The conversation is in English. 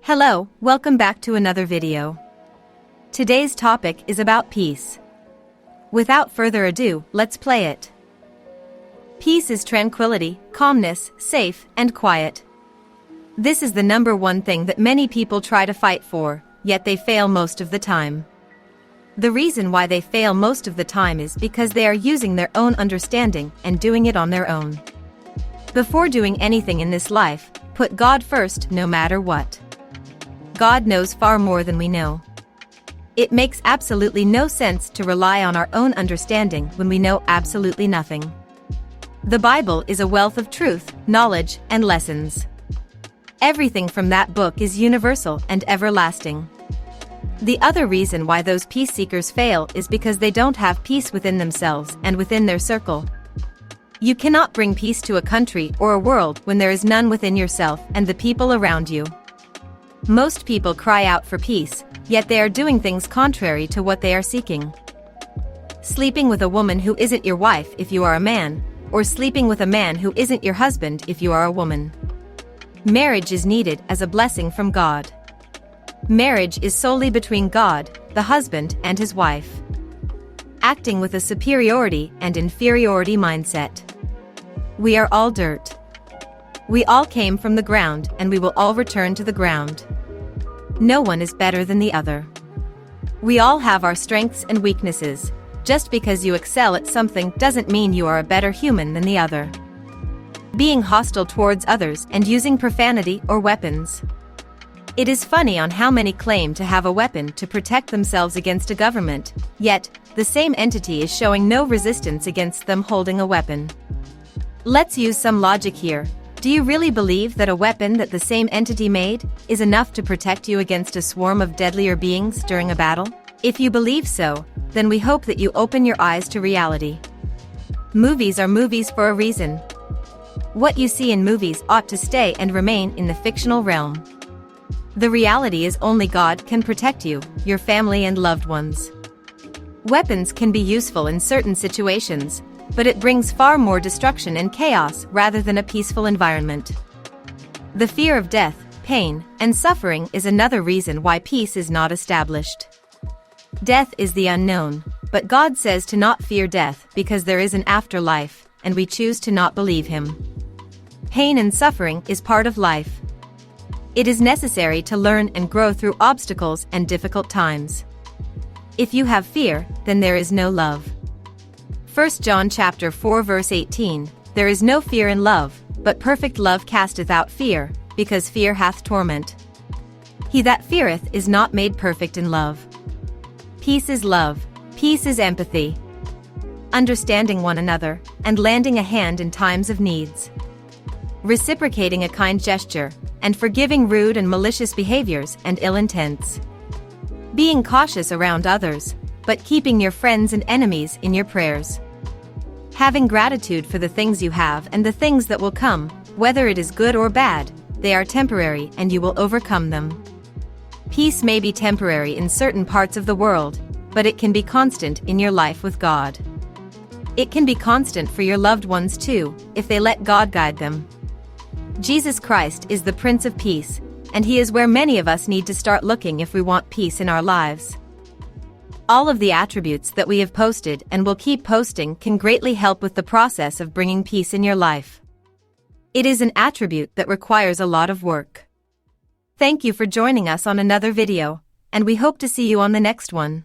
Hello, welcome back to another video. Today's topic is about peace. Without further ado, let's play it. Peace is tranquility, calmness, safe, and quiet. This is the number one thing that many people try to fight for, yet they fail most of the time. The reason why they fail most of the time is because they are using their own understanding and doing it on their own. Before doing anything in this life, put God first no matter what. God knows far more than we know. It makes absolutely no sense to rely on our own understanding when we know absolutely nothing. The Bible is a wealth of truth, knowledge, and lessons. Everything from that book is universal and everlasting. The other reason why those peace seekers fail is because they don't have peace within themselves and within their circle. You cannot bring peace to a country or a world when there is none within yourself and the people around you. Most people cry out for peace, yet they are doing things contrary to what they are seeking. Sleeping with a woman who isn't your wife if you are a man, or sleeping with a man who isn't your husband if you are a woman. Marriage is needed as a blessing from God. Marriage is solely between God, the husband, and his wife. Acting with a superiority and inferiority mindset. We are all dirt. We all came from the ground and we will all return to the ground. No one is better than the other. We all have our strengths and weaknesses. Just because you excel at something doesn't mean you are a better human than the other. Being hostile towards others and using profanity or weapons. It is funny on how many claim to have a weapon to protect themselves against a government, yet, the same entity is showing no resistance against them holding a weapon. Let's use some logic here. Do you really believe that a weapon that the same entity made is enough to protect you against a swarm of deadlier beings during a battle? If you believe so, then we hope that you open your eyes to reality. Movies are movies for a reason. What you see in movies ought to stay and remain in the fictional realm. The reality is only God can protect you, your family and loved ones. Weapons can be useful in certain situations, but it brings far more destruction and chaos rather than a peaceful environment. The fear of death, pain, and suffering is another reason why peace is not established. Death is the unknown, but God says to not fear death because there is an afterlife, and we choose to not believe him. Pain and suffering is part of life. It is necessary to learn and grow through obstacles and difficult times. If you have fear, then there is no love. 1 John chapter 4 verse 18, there is no fear in love, but perfect love casteth out fear, because fear hath torment. He that feareth is not made perfect in love. Peace is love, peace is empathy. Understanding one another, and lending a hand in times of needs. Reciprocating a kind gesture, and forgiving rude and malicious behaviors and ill intents. Being cautious around others, but keeping your friends and enemies in your prayers. Having gratitude for the things you have and the things that will come, whether it is good or bad, they are temporary and you will overcome them. Peace may be temporary in certain parts of the world, but it can be constant in your life with God. It can be constant for your loved ones too, if they let God guide them. Jesus Christ is the Prince of Peace, and he is where many of us need to start looking if we want peace in our lives. All of the attributes that we have posted and will keep posting can greatly help with the process of bringing peace in your life. It is an attribute that requires a lot of work. Thank you for joining us on another video, and we hope to see you on the next one.